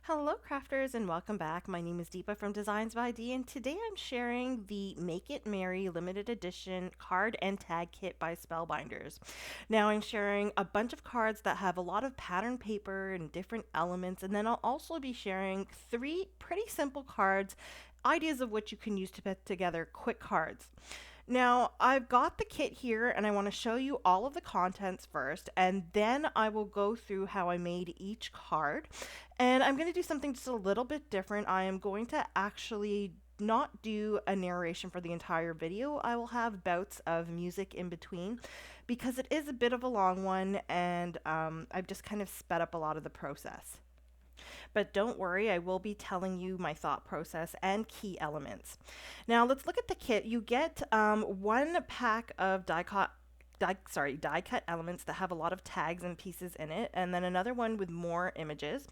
Hello crafters and welcome back. My name is Deepa from DeeZinesByD and today I'm sharing the Make It Merry limited edition card and tag kit by Spellbinders. Now I'm sharing a bunch of cards that have a lot of pattern paper and different elements, and then I'll also be sharing three pretty simple cards, ideas of which you can use to put together quick cards. Now, I've got the kit here and I want to show you all of the contents first, and then I will go through how I made each card. And I'm going to do something just a little bit different. I am going to actually not do a narration for the entire video. I will have bouts of music in between because it is a bit of a long one, and I've just kind of sped up a lot of the process. But don't worry, I will be telling you my thought process and key elements. Now let's look at the kit. You get one pack of die cut elements that have a lot of tags and pieces in it, and then another one with more images.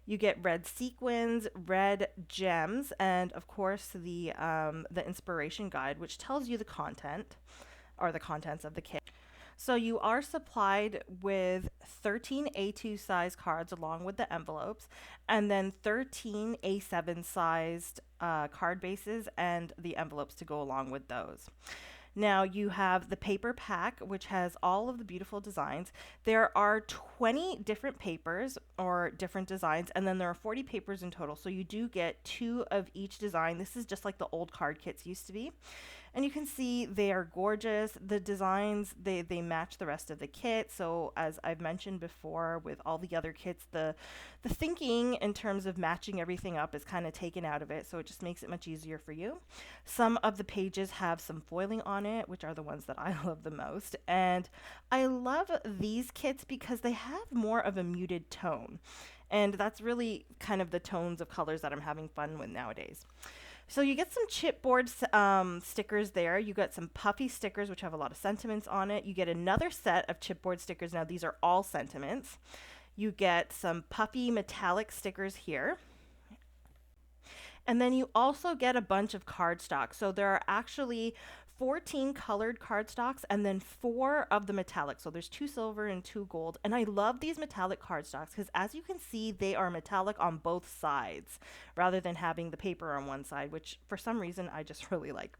You get red sequins, red gems, and of course the inspiration guide, which tells you the content or the contents of the kit. So you are supplied with 13 A2 size cards along with the envelopes, and then 13 A7 sized card bases and the envelopes to go along with those. Now you have the paper pack, which has all of the beautiful designs. There are 20 different papers or different designs, and then there are 40 papers in total. So you do get two of each design. This is just like the old card kits used to be. And you can see they are gorgeous. The designs, they match the rest of the kit. So as I've mentioned before with all the other kits, the thinking in terms of matching everything up is kind of taken out of it. So it just makes it much easier for you. Some of the pages have some foiling on it, which are the ones that I love the most. And I love these kits because they have more of a muted tone. And that's really kind of the tones of colors that I'm having fun with nowadays. So you get some chipboard stickers there. You get some puffy stickers, which have a lot of sentiments on it. You get another set of chipboard stickers. Now these are all sentiments. You get some puffy metallic stickers here. And then you also get a bunch of cardstock. So there are actually 14 colored cardstocks and then 4 of the metallic. So there's 2 silver and 2 gold. And I love these metallic cardstocks because as you can see, they are metallic on both sides rather than having the paper on one side, which for some reason I just really like.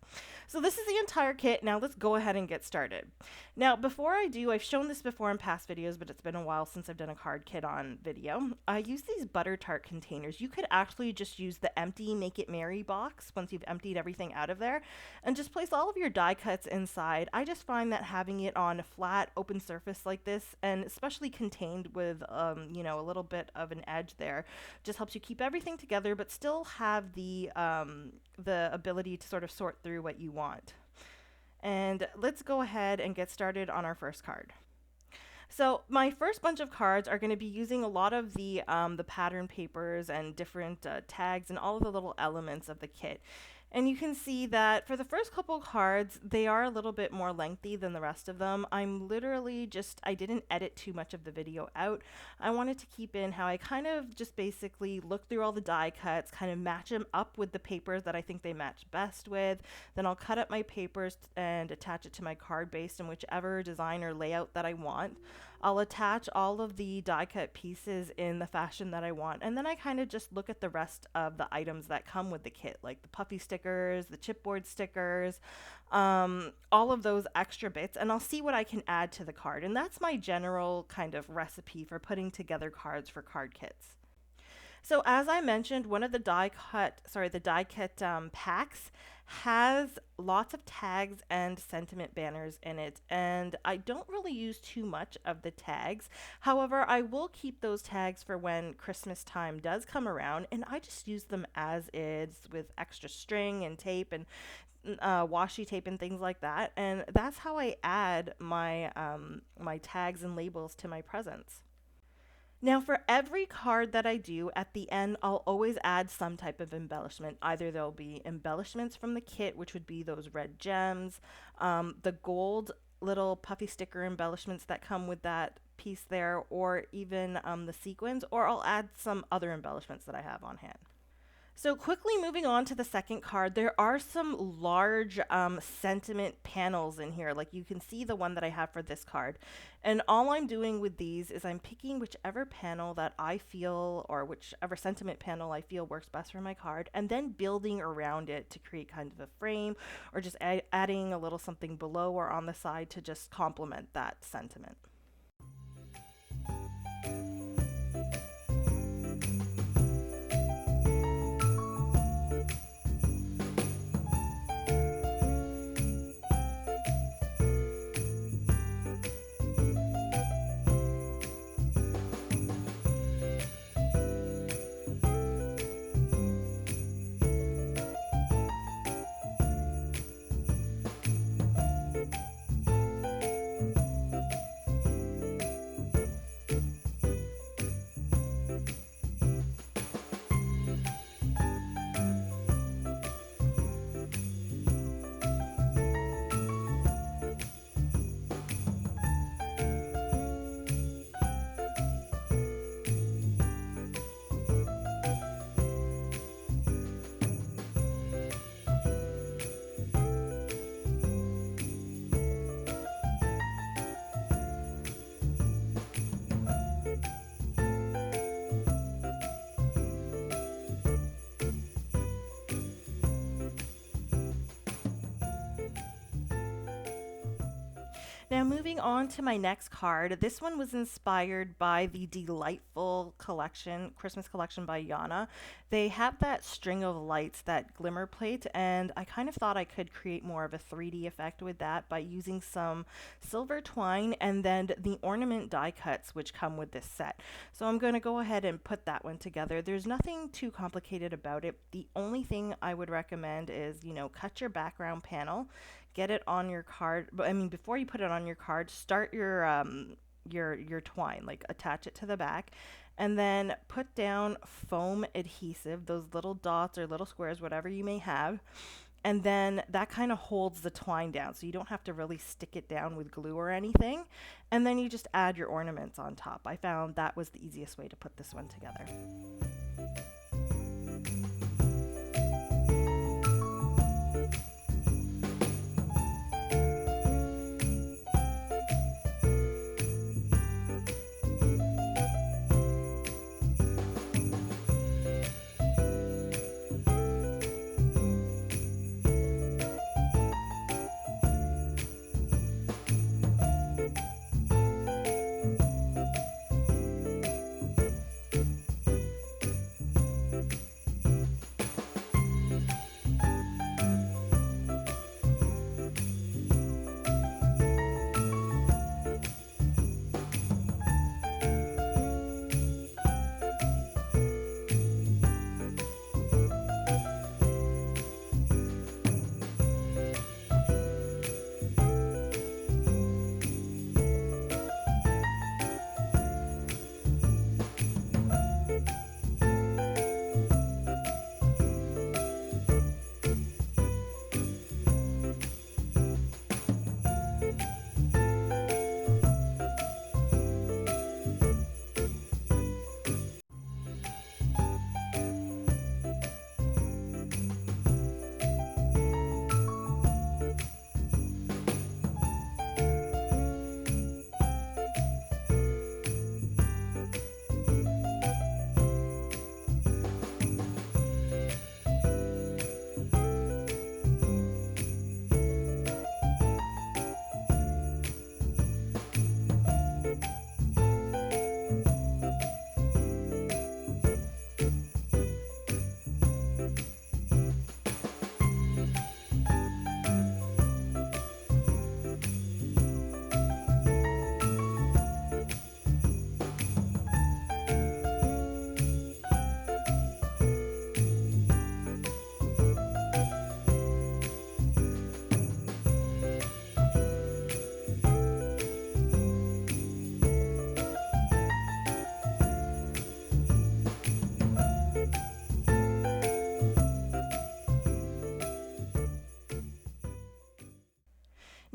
So this is the entire kit. Now let's go ahead and get started. Now before I do, I've shown this before in past videos, but it's been a while since I've done a card kit on video. I use these butter tart containers. You could actually just use the empty Make It Merry box once you've emptied everything out of there and just place all of your die cuts inside. I just find that having it on a flat open surface like this, and especially contained with a little bit of an edge there, just helps you keep everything together but still have the ability to sort of sort through what you want. And let's go ahead and get started on our first card. So my first bunch of cards are going to be using a lot of the pattern papers and different tags and all of the little elements of the kit. And you can see that for the first couple cards, they are a little bit more lengthy than the rest of them. I'm literally I didn't edit too much of the video out. I wanted to keep in how I kind of just basically look through all the die cuts, kind of match them up with the papers that I think they match best with. Then I'll cut up my papers and attach it to my card base in whichever design or layout that I want. I'll attach all of the die cut pieces in the fashion that I want, and then I kind of just look at the rest of the items that come with the kit, like the puffy stickers, the chipboard stickers, all of those extra bits, and I'll see what I can add to the card. And that's my general kind of recipe for putting together cards for card kits. So as I mentioned, one of the die cut packs has lots of tags and sentiment banners in it, and I don't really use too much of the tags. However, I will keep those tags for when Christmas time does come around, and I just use them as is with extra string and tape and washi tape and things like that. And that's how I add my my tags and labels to my presents. Now for every card that I do, at the end, I'll always add some type of embellishment. Either there'll be embellishments from the kit, which would be those red gems, the gold little puffy sticker embellishments that come with that piece there, or even the sequins, or I'll add some other embellishments that I have on hand. So quickly moving on to the second card, there are some large sentiment panels in here. Like you can see the one that I have for this card. And all I'm doing with these is I'm picking whichever panel that I feel, or whichever sentiment panel I feel works best for my card, and then building around it to create kind of a frame, or just adding a little something below or on the side to just complement that sentiment. Now, moving on to my next card. This one was inspired by the Delightful collection, Christmas collection by Yana. They have that string of lights, that glimmer plate, and I kind of thought I could create more of a 3D effect with that by using some silver twine and then the ornament die cuts which come with this set. So I'm going to go ahead and put that one together. There's nothing too complicated about it. The only thing I would recommend is, cut your background panel, get it on your card. But I mean, before you put it on your card, start your twine, like attach it to the back, and then put down foam adhesive, those little dots or little squares, whatever you may have. And then that kind of holds the twine down, so you don't have to really stick it down with glue or anything. And then you just add your ornaments on top. I found that was the easiest way to put this one together.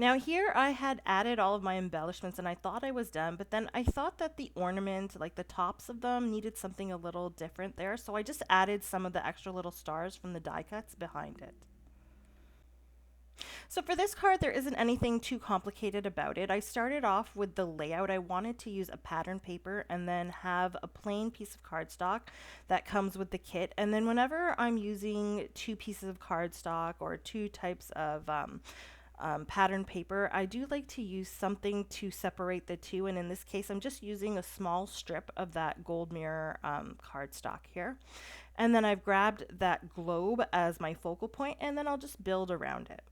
Now here I had added all of my embellishments and I thought I was done, but then I thought that the ornament, like the tops of them, needed something a little different there. So I just added some of the extra little stars from the die cuts behind it. So for this card, there isn't anything too complicated about it. I started off with the layout. I wanted to use a pattern paper and then have a plain piece of cardstock that comes with the kit. And then whenever I'm using two pieces of cardstock or two types of pattern paper, I do like to use something to separate the two. And in this case, I'm just using a small strip of that gold mirror cardstock here. And then I've grabbed that globe as my focal point, and then I'll just build around it.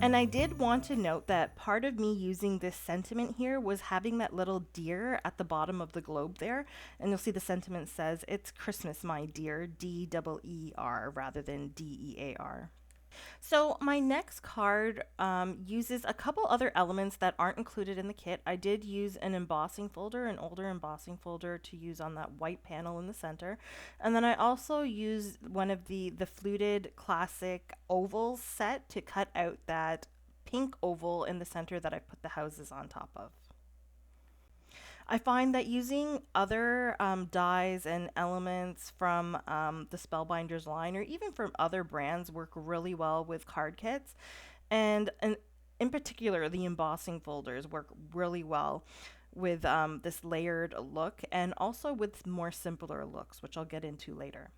And I did want to note that part of me using this sentiment here was having that little deer at the bottom of the globe there. And you'll see the sentiment says, "It's Christmas, my dear," DEER rather than DEAR. So my next card uses a couple other elements that aren't included in the kit. I did use an embossing folder, an older embossing folder to use on that white panel in the center. And then I also used one of the fluted classic ovals set to cut out that pink oval in the center that I put the houses on top of. I find that using other dyes and elements from the Spellbinders line or even from other brands work really well with card kits. And in particular, the embossing folders work really well with this layered look and also with more simpler looks, which I'll get into later.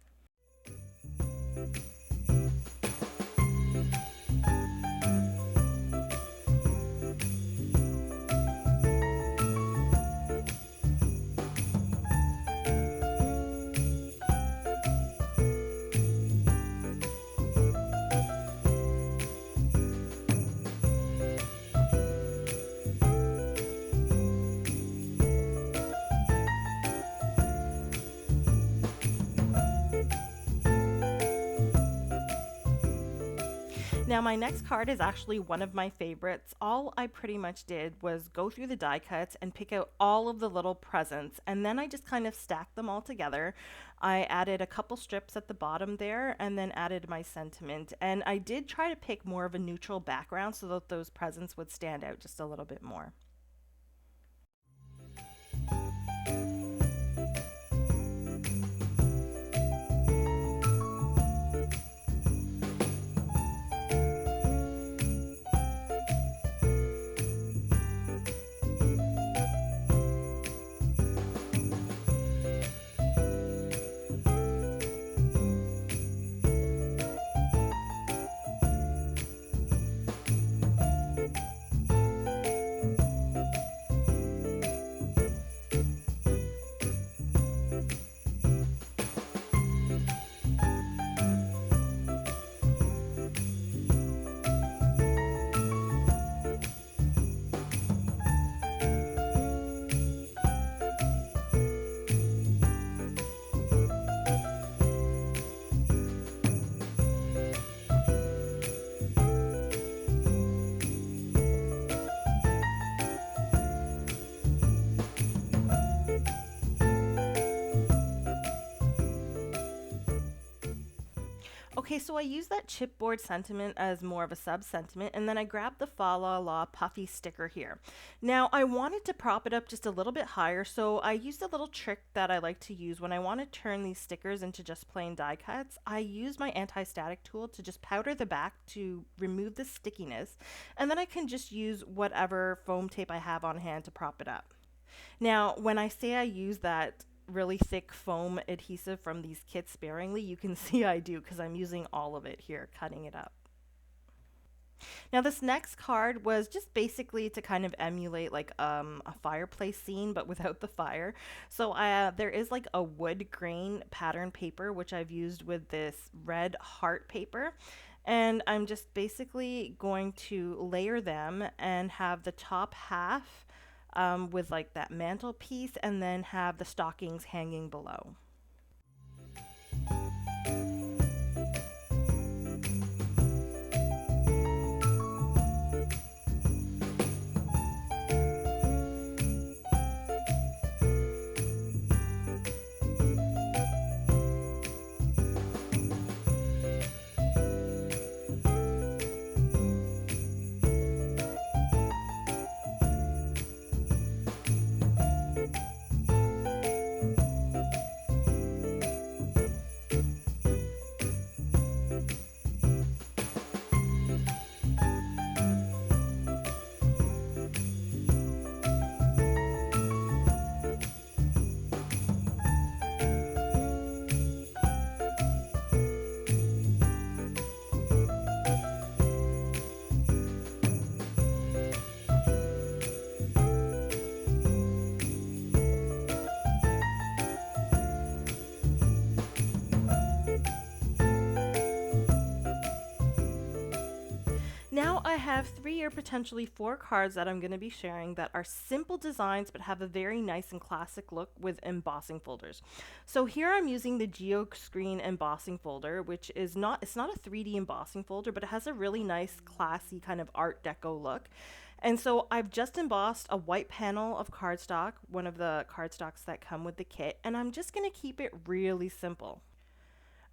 Now, my next card is actually one of my favorites. All I pretty much did was go through the die cuts and pick out all of the little presents, and then I just kind of stacked them all together. I added a couple strips at the bottom there and then added my sentiment. And I did try to pick more of a neutral background so that those presents would stand out just a little bit more. Okay, so I use that chipboard sentiment as more of a sub sentiment, and then I grabbed the Fa La La puffy sticker here. Now, I wanted to prop it up just a little bit higher, so I used a little trick that I like to use when I want to turn these stickers into just plain die cuts. I use my anti-static tool to just powder the back to remove the stickiness, and then I can just use whatever foam tape I have on hand to prop it up. Now, when I say I use that really thick foam adhesive from these kits sparingly, you can see I do because I'm using all of it here, cutting it up. Now, this next card was just basically to kind of emulate like a fireplace scene, but without the fire. So there is like a wood grain pattern paper, which I've used with this red heart paper. And I'm just basically going to layer them and have the top half with like that mantelpiece, and then have the stockings hanging below. Now I have three or potentially four cards that I'm going to be sharing that are simple designs but have a very nice and classic look with embossing folders. So here I'm using the Geo Screen embossing folder, which is it's not a 3D embossing folder, but it has a really nice classy kind of art deco look. And so I've just embossed a white panel of cardstock, one of the cardstocks that come with the kit, and I'm just going to keep it really simple.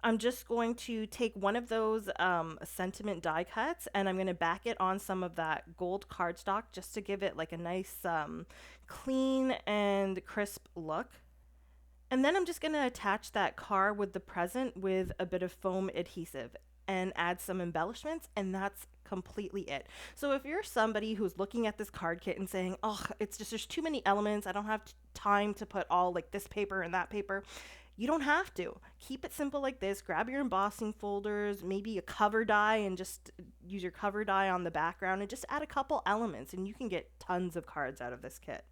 I'm just going to take one of those sentiment die cuts, and I'm going to back it on some of that gold cardstock just to give it like a nice clean and crisp look. And then I'm just going to attach that card with the present with a bit of foam adhesive and add some embellishments, and that's completely it. So if you're somebody who's looking at this card kit and saying, oh, it's just there's too many elements, I don't have time to put all like this paper and that paper, you don't have to. Keep it simple like this. Grab your embossing folders, maybe a cover die, and just use your cover die on the background and just add a couple elements, and you can get tons of cards out of this kit.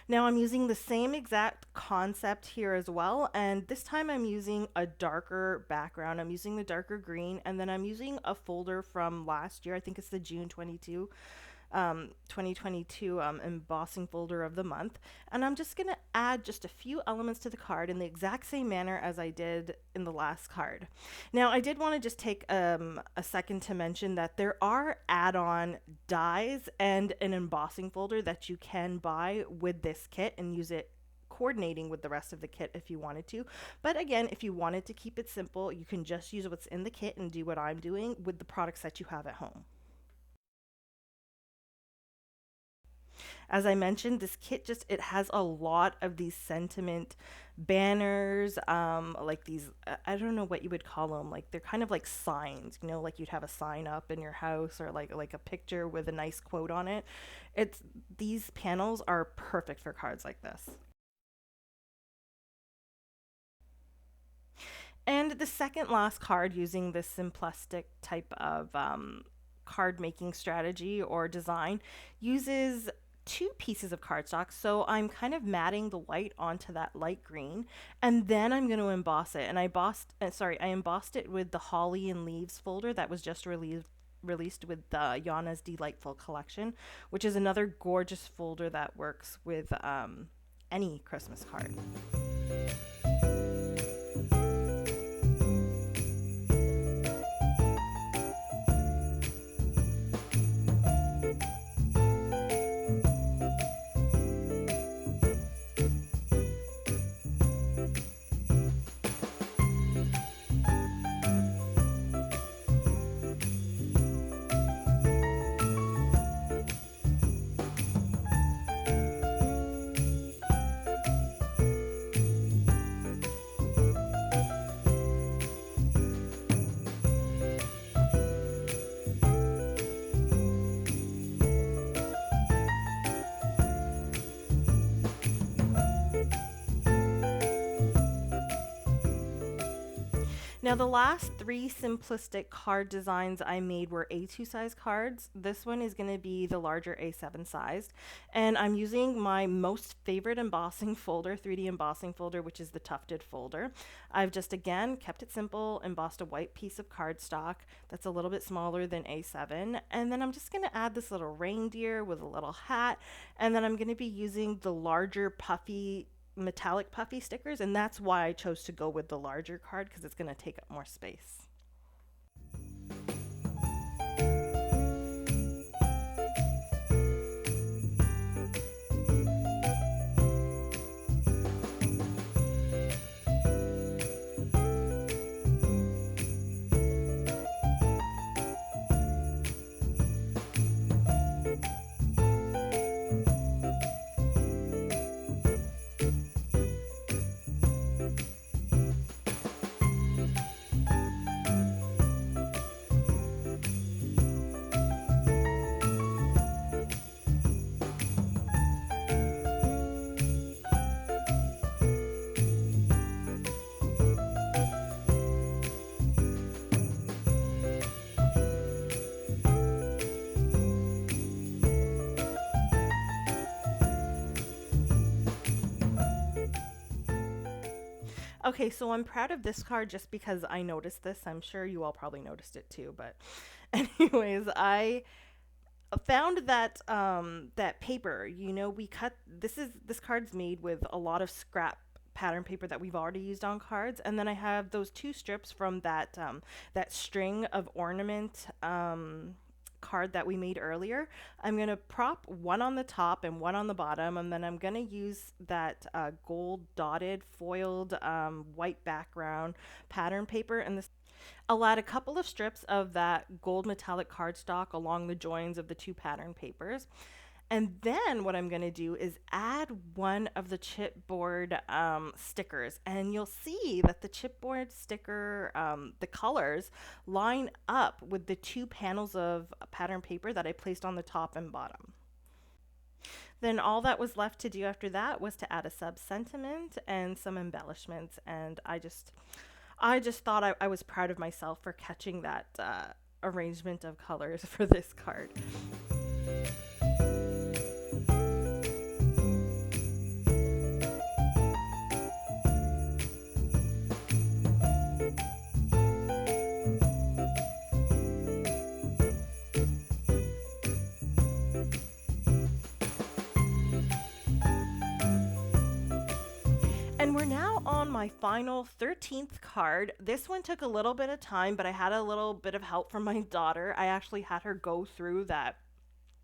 Now I'm using the same exact concept here as well, and this time I'm using a darker background. I'm using the darker green, and then I'm using a folder from last year. I think it's the June 2022 embossing folder of the month. And I'm just going to add just a few elements to the card in the exact same manner as I did in the last card. Now, I did want to just take a second to mention that there are add-on dies and an embossing folder that you can buy with this kit and use it coordinating with the rest of the kit if you wanted to. But again, if you wanted to keep it simple, you can just use what's in the kit and do what I'm doing with the products that you have at home. As I mentioned, this kit just it has a lot of these sentiment banners, like these I don't know what you would call them, like they're kind of like signs, you know, like you'd have a sign up in your house, or like a picture with a nice quote on it. It's These panels are perfect for cards like this. And the second last card using this simplistic type of card making strategy or design uses two pieces of cardstock. So I'm kind of matting the white onto that light green, and then I'm going to emboss it. And I embossed it with the Holly and Leaves folder that was just released with the Yana's Delightful collection, which is another gorgeous folder that works with any Christmas card. Now, the last three simplistic card designs I made were A2 size cards. This one is going to be the larger A7 sized. And I'm using my most favorite embossing folder, 3D embossing folder, which is the tufted folder. I've just, again, kept it simple, embossed a white piece of cardstock that's a little bit smaller than A7. And then I'm just going to add this little reindeer with a little hat. And then I'm going to be using the larger puffy metallic puffy stickers, and that's why I chose to go with the larger card, because it's going to take up more space. Okay, so I'm proud of this card just because I noticed this. I'm sure you all probably noticed it too, but anyways, I found that that paper, we cut this card's made with a lot of scrap pattern paper that we've already used on cards, and then I have those two strips from that string of ornament card that we made earlier. I'm going to prop one on the top and one on the bottom, and then I'm going to use that gold dotted foiled white background pattern paper, and this I'll add a couple of strips of that gold metallic cardstock along the joins of the two pattern papers. And then what I'm going to do is add one of the chipboard stickers. And you'll see that the chipboard sticker, the colors line up with the two panels of pattern paper that I placed on the top and bottom. Then all that was left to do after that was to add a sub-sentiment and some embellishments. And I just thought I was proud of myself for catching that arrangement of colors for this card. And we're now on my final 13th card. This one took a little bit of time, but I had a little bit of help from my daughter. I actually had her go through that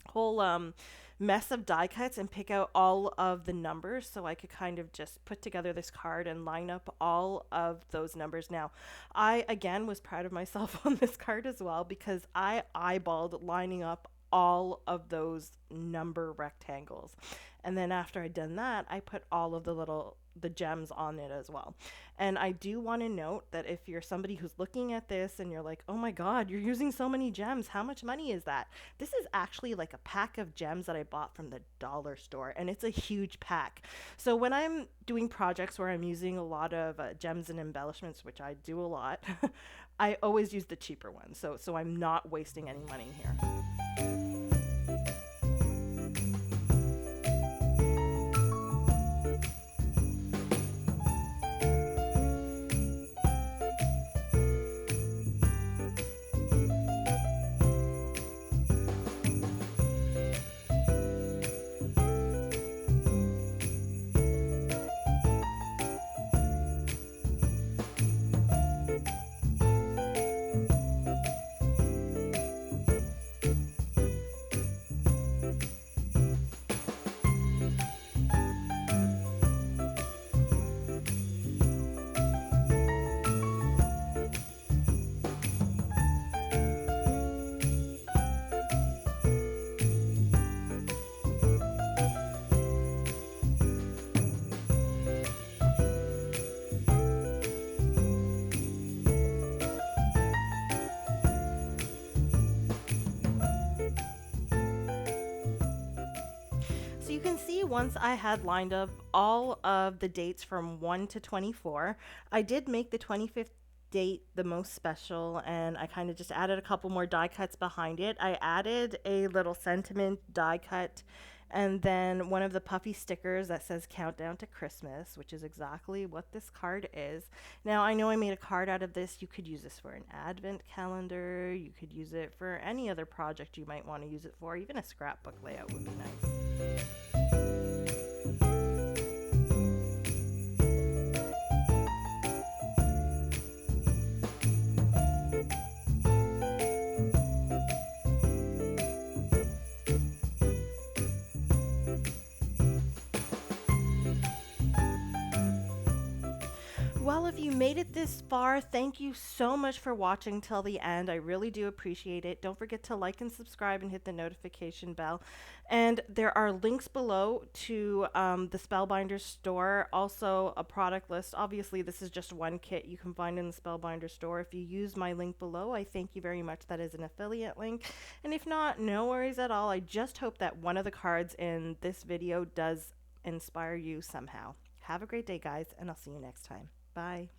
whole mess of die cuts and pick out all of the numbers so I could kind of just put together this card and line up all of those numbers. Now, I again was proud of myself on this card as well because I eyeballed lining up all of those number rectangles. And then after I'd done that, I put all of the gems on it as well. And I do want to note that if you're somebody who's looking at this and you're like, oh my God, you're using so many gems, how much money is that? This is actually like a pack of gems that I bought from the dollar store, and it's a huge pack. So when I'm doing projects where I'm using a lot of gems and embellishments, which I do a lot, I always use the cheaper ones. So I'm not wasting any money here. So you can see once I had lined up all of the dates from 1 to 24, I did make the 25th date the most special, and I kind of just added a couple more die cuts behind it. I added a little sentiment die cut and then one of the puffy stickers that says Countdown to Christmas, which is exactly what this card is. Now, I know I made a card out of this. You could use this for an advent calendar. You could use it for any other project you might want to use it for. Even a scrapbook layout would be nice. Well, if you made it this far, thank you so much for watching till the end. I really do appreciate it. Don't forget to like and subscribe and hit the notification bell. And there are links below to the Spellbinders store, also a product list. Obviously, this is just one kit you can find in the Spellbinders store. If you use my link below, I thank you very much. That is an affiliate link. And if not, no worries at all. I just hope that one of the cards in this video does inspire you somehow. Have a great day, guys, and I'll see you next time. Bye.